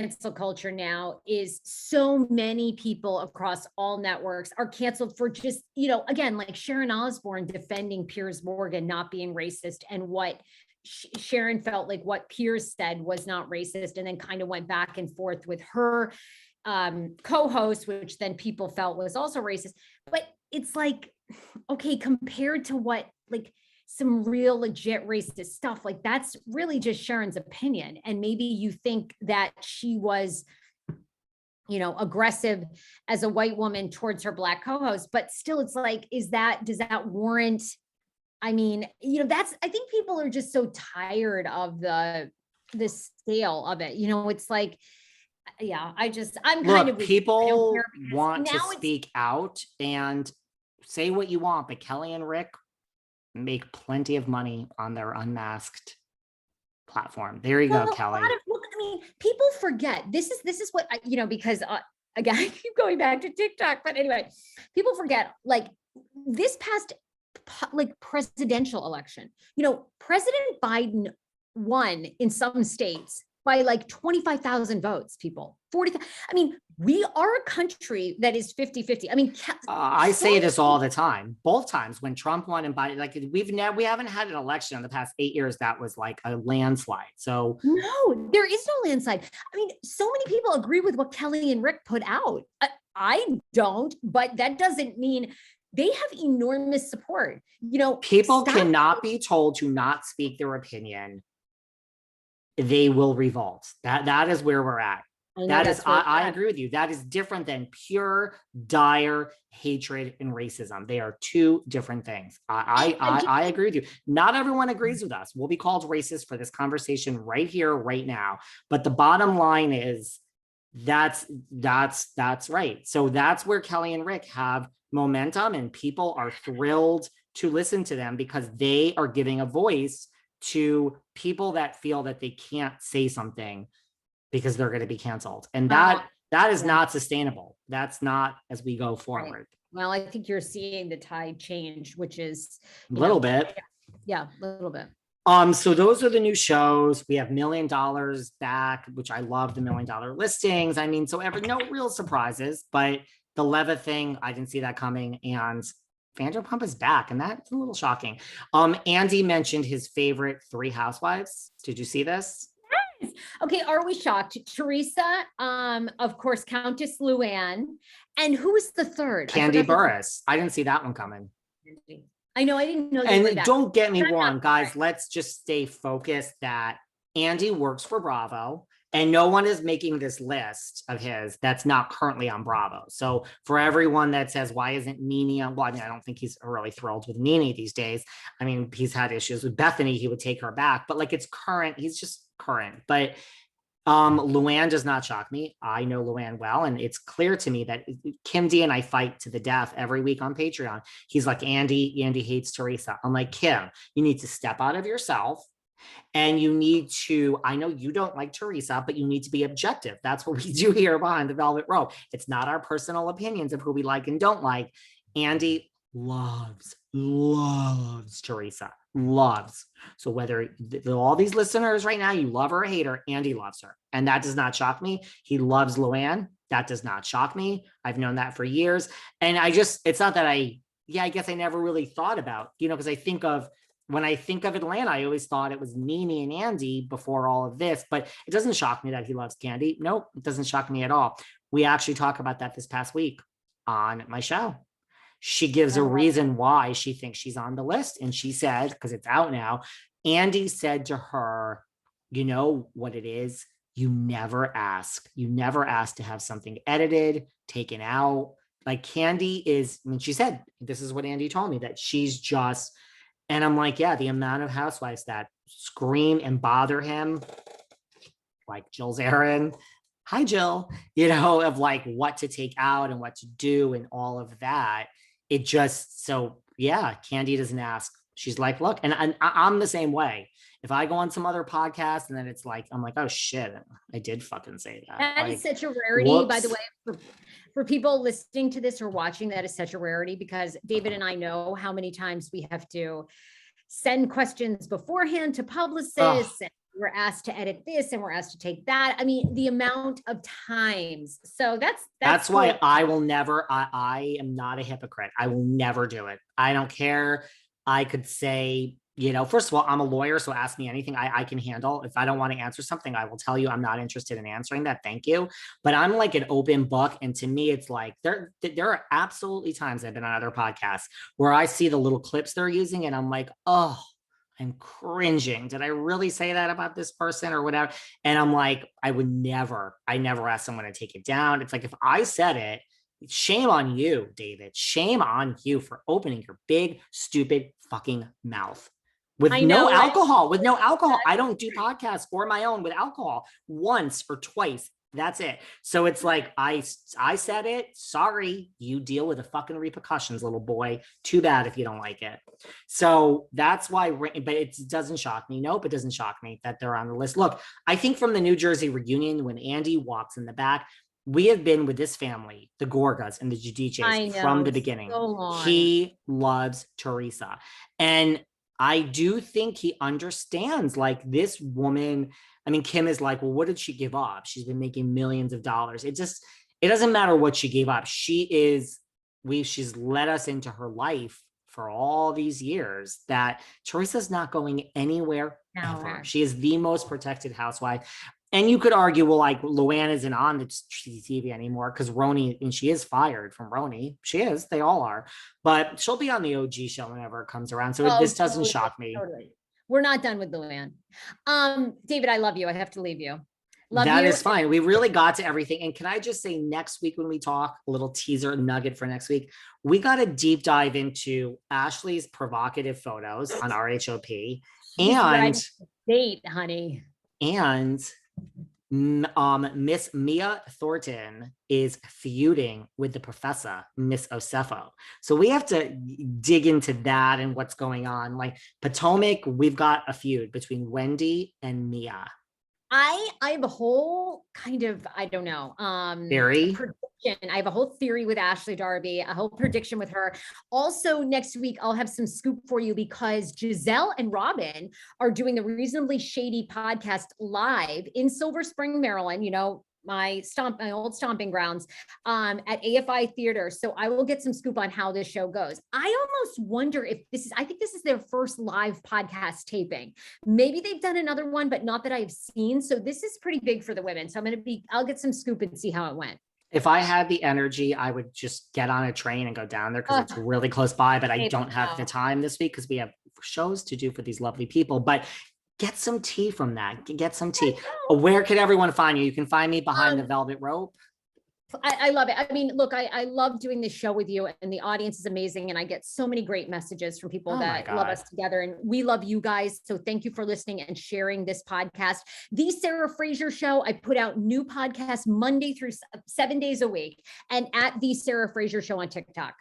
cancel culture now is so many people across all networks are canceled for just, again, like Sharon Osbourne defending Piers Morgan not being racist, and what Sharon felt like what Piers said was not racist, and then kind of went back and forth with her co-host, which then people felt was also racist. But it's like, okay, compared to what, like, some real legit racist stuff, like that's really just Sharon's opinion. And maybe you think that she was, aggressive as a white woman towards her Black co-host, but still it's like, does that warrant? I mean, I think people are just so tired of the scale of it. It's like, yeah, I'm kind of, people want to speak out and say what you want, but Kelly and Rick make plenty of money on their unmasked platform. There you go, Kelly. People forget this is what because again, I keep going back to TikTok, but anyway, people forget, like, this past presidential election, President Biden won in some states by like 25,000 votes, people, 40,000. I mean, we are a country that is 50-50. I mean, I say this all the time, both times when Trump won and Biden, like we haven't had an election in the past 8 years that was like a landslide. So no, there is no landslide. I mean, so many people agree with what Kelly and Rick put out. I don't, but that doesn't mean they have enormous support. People cannot be told to not speak their opinion. They will revolt. That is where we're at. I agree with you. That is different than pure, dire hatred and racism. They are two different things. I agree with you. Not everyone agrees with us. We'll be called racist for this conversation right here, right now. But the bottom line is that's right. So that's where Kelly and Rick have momentum, and people are thrilled to listen to them because they are giving a voice to people that feel that they can't say something because they're going to be canceled. And that is not sustainable. That's not as we go forward. Right. Well, I think you're seeing the tide change, which is a little bit. Yeah, a little bit. So those are the new shows. We have $1 Million back, which I love the $1 Million listings. I mean, no real surprises, but the Leva thing, I didn't see that coming. And Vanderpump is back, and that's a little shocking. Andy mentioned his favorite 3 housewives. Did you see this? Yes. Okay, are we shocked? Teresa, of course, Countess Lu, and who was the third? Kandi Burruss. I didn't see that one coming. I know, I didn't know. And don't get me wrong, guys. Let's just stay focused that Andy works for Bravo. And no one is making this list of his that's not currently on Bravo. So for everyone that says, why isn't Nene on? Well, I mean, I don't think he's really thrilled with Nene these days. I mean, he's had issues with Bethany. He would take her back, but like, it's current. He's just current. But Luann does not shock me. I know Luann well, and it's clear to me that Kim D and I fight to the death every week on Patreon. He's like, Andy hates Teresa. I'm like, Kim, you need to step out of yourself. And you need to, I know you don't like Teresa, but you need to be objective. That's what we do here behind the velvet rope. It's not our personal opinions of who we like and don't like. Andy loves Teresa, loves. So whether all these listeners right now, you love her or hate her, Andy loves her. And that does not shock me. He loves Luann. That does not shock me. I've known that for years. And it's not that I guess I never really thought about, because when I think of Atlanta, I always thought it was Nene and Andy before all of this, but it doesn't shock me that he loves Kandi. Nope, it doesn't shock me at all. We actually talked about that this past week on my show. She gives a reason why she thinks she's on the list. And she said, because it's out now, Andy said to her, you know what it is? You never ask. You never ask to have something edited, taken out. Like Kandi is, she said, this is what Andy told me, that she's just... And I'm like, yeah, the amount of housewives that scream and bother him, like Jill Zarin, hi Jill, of like what to take out and what to do and all of that. It just, so yeah, Kandi doesn't ask. She's like, look, and I'm the same way. If I go on some other podcast and then it's like, I'm like, oh shit, I did fucking say that. That is such a rarity, by the way, for people listening to this or watching. That is such a rarity because David and I know how many times we have to send questions beforehand to publicists and we're asked to edit this and we're asked to take that. I mean, the amount of times. So that's why cool. I will never, I am not a hypocrite. I will never do it. I don't care. I could say, first of all, I'm a lawyer, so ask me anything I can handle. If I don't want to answer something, I will tell you I'm not interested in answering that. Thank you. But I'm like an open book. And to me, it's like there are absolutely times I've been on other podcasts where I see the little clips they're using and I'm like, oh, I'm cringing. Did I really say that about this person or whatever? And I'm like, I never ask someone to take it down. It's like, if I said it, shame on you, David. Shame on you for opening your big, stupid fucking mouth. With no alcohol. I don't do podcasts for my own with alcohol once or twice. That's it. So it's like, I said it. Sorry, you deal with the fucking repercussions, little boy. Too bad if you don't like it. So that's why, but it doesn't shock me. Nope, it doesn't shock me that they're on the list. Look, I think from the New Jersey reunion, when Andy walks in the back, we have been with this family, the Gorgas and the Giudices, from the beginning. He loves Teresa. And I do think he understands, like, this woman. I mean, Kim is like, well, what did she give up? She's been making millions of dollars. It doesn't matter what she gave up. She's led us into her life for all these years that Teresa's not going anywhere ever. She is the most protected housewife. And you could argue, well, like, Luann isn't on the TV anymore because Roni, and she is fired from Roni. She is. They all are. But she'll be on the OG show whenever it comes around. So this doesn't shock me. Totally. We're not done with Luann. David, I love you. I have to leave you. That is fine. We really got to everything. And can I just say, next week when we talk, a little teaser nugget for next week, we got a deep dive into Ashley's provocative photos on RHOP and date, honey. And Miss Mia Thornton is feuding with the professor, Miss Osefo. So we have to dig into that and what's going on. Like Potomac, we've got a feud between Wendy and Mia. I have a whole kind of, I don't know, theory. Prediction. I have a whole theory with Ashley Darby, a whole prediction with her. Also next week, I'll have some scoop for you because Giselle and Robin are doing the Reasonably Shady podcast live in Silver Spring, Maryland, my old stomping grounds, at AFI Theater. So I will get some scoop on how this show goes. I almost wonder if I think this is their first live podcast taping. Maybe they've done another one, but not that I've seen. So this is pretty big for the women. So I'll get some scoop and see how it went. If I had the energy, I would just get on a train and go down there because it's really close by, but I don't have the time this week because we have shows to do for these lovely people. But get some tea from that. Get some tea. Where can everyone find you? You can find me behind the velvet rope. I love it. I mean, look, I love doing this show with you, and the audience is amazing. And I get so many great messages from people that love us together, and we love you guys. So thank you for listening and sharing this podcast. The Sarah Fraser Show, I put out new podcasts Monday through 7 days a week, and at The Sarah Fraser Show on TikTok.